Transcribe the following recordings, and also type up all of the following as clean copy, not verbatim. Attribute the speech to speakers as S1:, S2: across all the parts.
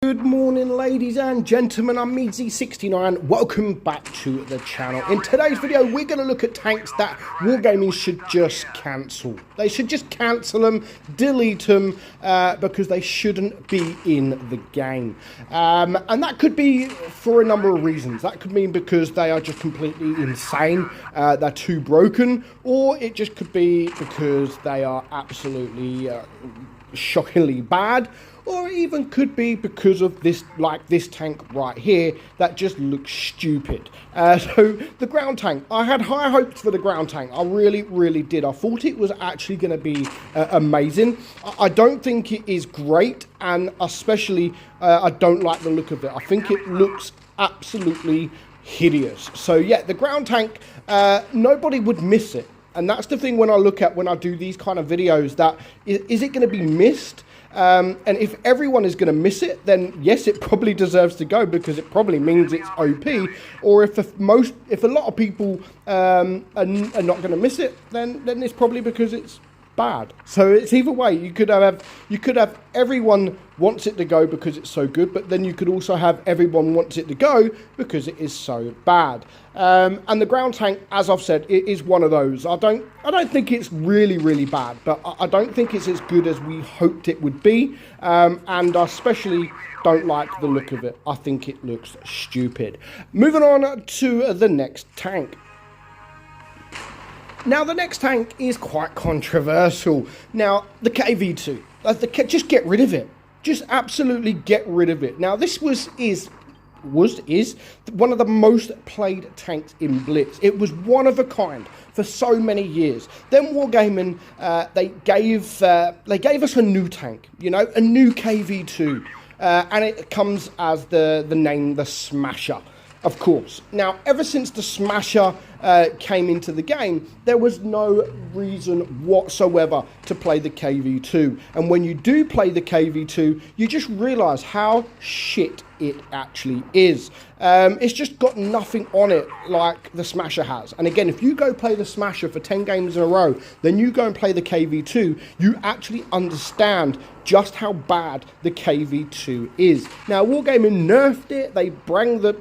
S1: Good morning, ladies and gentlemen, I'm meadsyreplays. Welcome back to the channel. In today's video, we're going to look at tanks that Wargaming should just cancel. They should just cancel them, delete them, because they shouldn't be in the game. And that could be for a number of reasons. That could mean because they are just completely insane, they're too broken, or it just could be because they are absolutely shockingly bad, or even could be because of this, like this tank right here, that just looks stupid. So the ground tank, I had high hopes for the ground tank. I really did. I thought it was actually going to be amazing. I don't think it is great, and especially I don't like the look of it. I think it looks absolutely hideous. So yeah, the ground tank, nobody would miss it. And that's the thing when I do these kind of videos, that is it going to be missed? And if everyone is going to miss it, then yes, it probably deserves to go, because it probably means it's OP. Or if a lot of people are not going to miss it, then it's probably because it's bad. So it's either way. You could have everyone wants it to go because it's so good, but then you could also have everyone wants it to go because it is so bad. And the ground tank, as I've said, it is one of those. I don't think it's really bad, but I don't think it's as good as we hoped it would be. And I especially don't like the look of it. I think it looks stupid. Moving on to the next tank. Now, the next tank is quite controversial. Now, the KV2. Just get rid of it. Just absolutely get rid of it. Now, this is one of the most played tanks in Blitz. It was one of a kind for so many years. Then Wargaming, they gave us a new tank, you know, a new KV2, and it comes as the name, the Smasher. Of course. Now, ever since the Smasher came into the game, there was no reason whatsoever to play the KV2. And when you do play the KV2, you just realise how shit it actually is. It's just got nothing on it like the Smasher has. And again, if you go play the Smasher for 10 games in a row, then you go and play the KV2, you actually understand just how bad the KV2 is. Now, Wargaming nerfed it. They bring the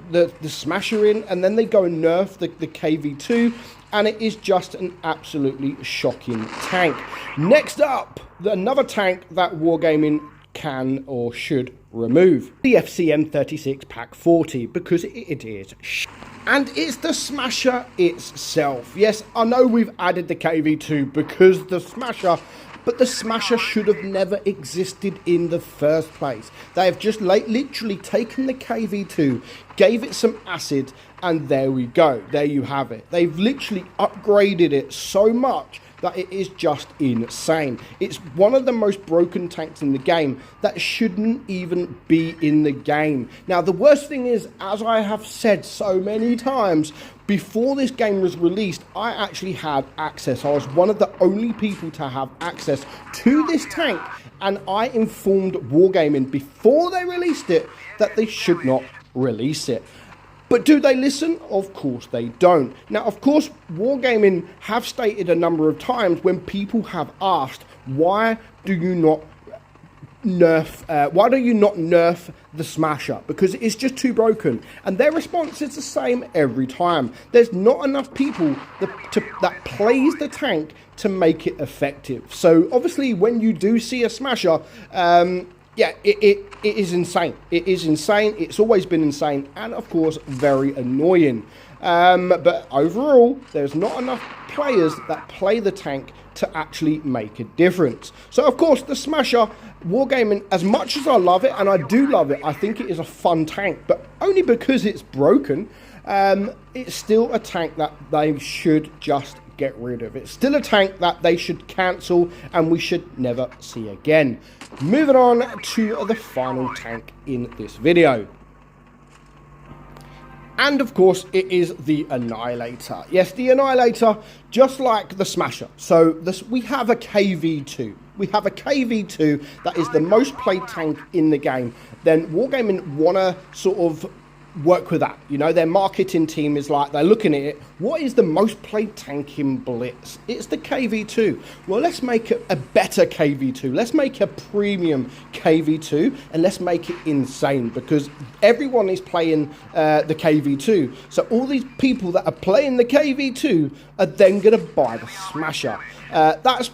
S1: Smasher in, and then they go and nerf the KV2, and it is just an absolutely shocking tank. Next up, another tank that Wargaming can or should remove, the FCM 36 Pack 40, because it is and it's the Smasher itself. Yes, I know we've added the KV2 because the Smasher, but the Smasher should have never existed in the first place. They have just literally taken the KV2, gave it some acid, and there we go. There you have it. They've literally upgraded it so much that it is just insane. It's one of the most broken tanks in the game that shouldn't even be in the game. Now, the worst thing is, as I have said so many times, before this game was released, I actually had access. I was one of the only people to have access to this tank, and I informed Wargaming before they released it that they should not release it. But do they listen? Of course they don't. Now, of course, Wargaming have stated a number of times when people have asked, why do you not nerf the Smasher? Because it's just too broken. And their response is the same every time. There's not enough people that plays the tank to make it effective. So obviously, when you do see a Smasher, yeah, it is insane. It is insane. It's always been insane, and of course, very annoying. But overall, there's not enough players that play the tank to actually make a difference. So, of course, the Smasher, Wargaming, as much as I love it, and I do love it, I think it is a fun tank, but only because it's broken, it's still a tank that they should just get rid of. It's still a tank that they should cancel and we should never see again. Moving on to the final tank in this video. And of course, it is the Annihilator. Yes, the Annihilator, just like the Smasher. So we have a KV2. We have a KV2 that is the most played tank in the game. Then Wargaming want to sort of work with that. You know, their marketing team is like, they're looking at it. What is the most played tank in Blitz? It's the KV2. Well, let's make a better KV2. Let's make a premium KV2, and let's make it insane, because everyone is playing the KV2. So all these people that are playing the KV2 are then going to buy the Smasher. That's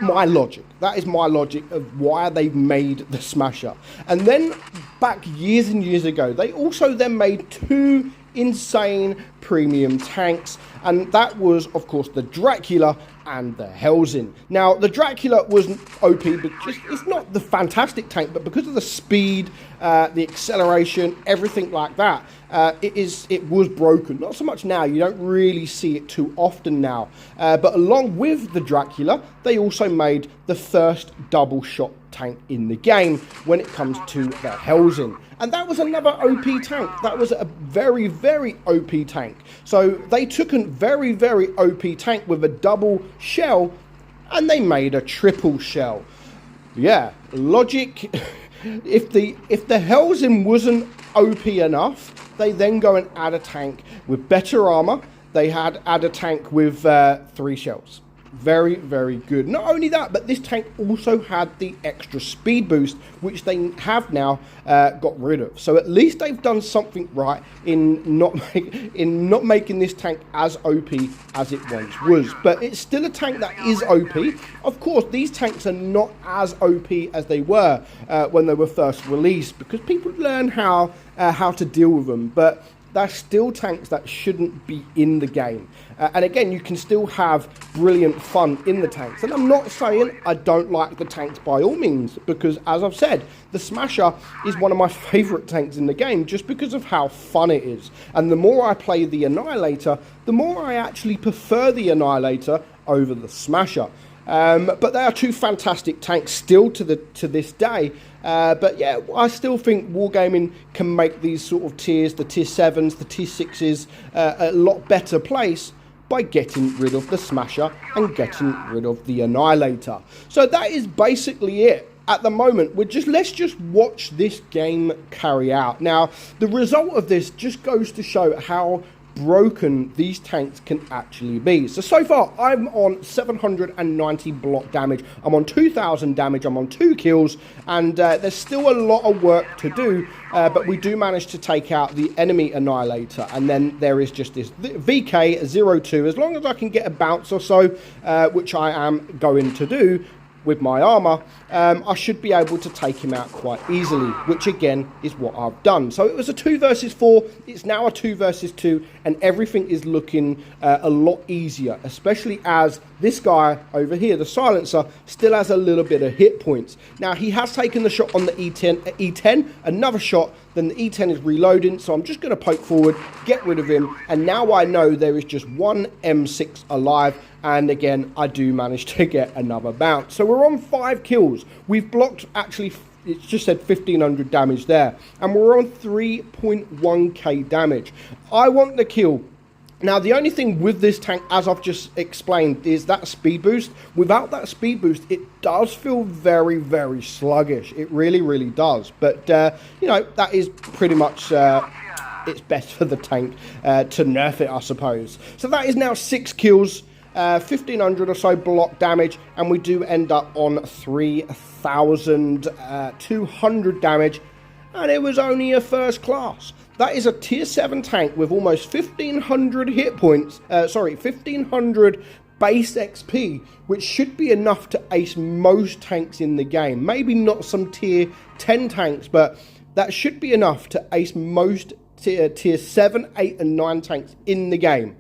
S1: my logic. That is my logic of why they've made the Smasher. And then back years and years ago, they also then made two insane premium tanks, and that was, of course, the Dracula and the Hellsin. Now, the Dracula wasn't OP, but it's not the fantastic tank, but because of the speed, the acceleration, everything like that, it was broken. Not so much now. You don't really see it too often now. But along with the Dracula, they also made the first double shot tank in the game when it comes to the Hellsin. And that was another OP tank. That was a very, very OP tank. So they took a very, very OP tank with a double shell and they made a triple shell. Yeah, logic. If the Hellsin wasn't OP enough, they then go and add a tank with better armor. They add a tank with 3 shells. Very, very good. Not only that, but this tank also had the extra speed boost, which they have now got rid of. So at least they've done something right in not making this tank as OP as it once was. But it's still a tank that is OP. Of course, these tanks are not as OP as they were when they were first released, because people learn how to deal with them. But they're still tanks that shouldn't be in the game. And again, you can still have brilliant fun in the tanks. And I'm not saying I don't like the tanks by all means, because as I've said, the Smasher is one of my favourite tanks in the game just because of how fun it is. And the more I play the Annihilator, the more I actually prefer the Annihilator over the Smasher. But they are two fantastic tanks still to this day. But yeah, I still think Wargaming can make these sort of tiers, the tier 7s, the tier 6s, a lot better place by getting rid of the Smasher and getting rid of the Annihilator. So that is basically it. At the moment, let's just watch this game carry out. Now, the result of this just goes to show how broken these tanks can actually be. So far I'm on 790 block damage, I'm on 2000 damage, I'm on 2 kills, and there's still a lot of work to do, but we do manage to take out the enemy Annihilator. And then there is just this VK02. As long as I can get a bounce or so, which I am going to do with my armor, I should be able to take him out quite easily, which again is what I've done. So it was a 2 versus 4, it's now a 2 versus 2, and everything is looking a lot easier, especially as this guy over here, the Silencer, still has a little bit of hit points. Now, he has taken the shot on the E10, another shot, then the E10 is reloading, so I'm just going to poke forward, get rid of him, and now I know there is just one M6 alive, and again, I do manage to get another bounce. So we're on 5 kills. We've blocked, actually, it just said 1500 damage there, and we're on 3.1k damage. I want the kill. Now, the only thing with this tank, as I've just explained, is that speed boost. Without that speed boost, it does feel very, very sluggish. It really, really does. But, you know, that is pretty much it's best for the tank to nerf it, I suppose. So that is now 6 kills, 1500 or so block damage, and we do end up on 3200 damage, and it was only a first class. That is a tier 7 tank with almost 1500 hit points, 1500 base XP, which should be enough to ace most tanks in the game. Maybe not some tier 10 tanks, but that should be enough to ace most tier 7, 8 and 9 tanks in the game.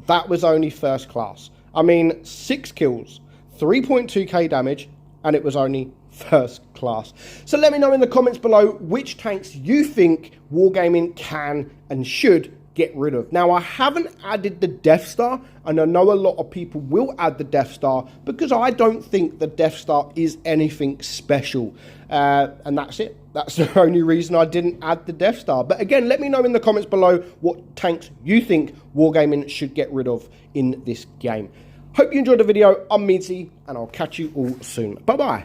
S1: That was only first class. I mean, 6 kills, 3.2k damage, and it was only first class. So let me know in the comments below which tanks you think Wargaming can and should get rid of. Now, I haven't added the Death Star, and I know a lot of people will add the Death Star because I don't think the Death Star is anything special. And that's it. That's the only reason I didn't add the Death Star. But again, let me know in the comments below what tanks you think Wargaming should get rid of in this game. Hope you enjoyed the video. I'm Meadsy, and I'll catch you all soon. Bye-bye.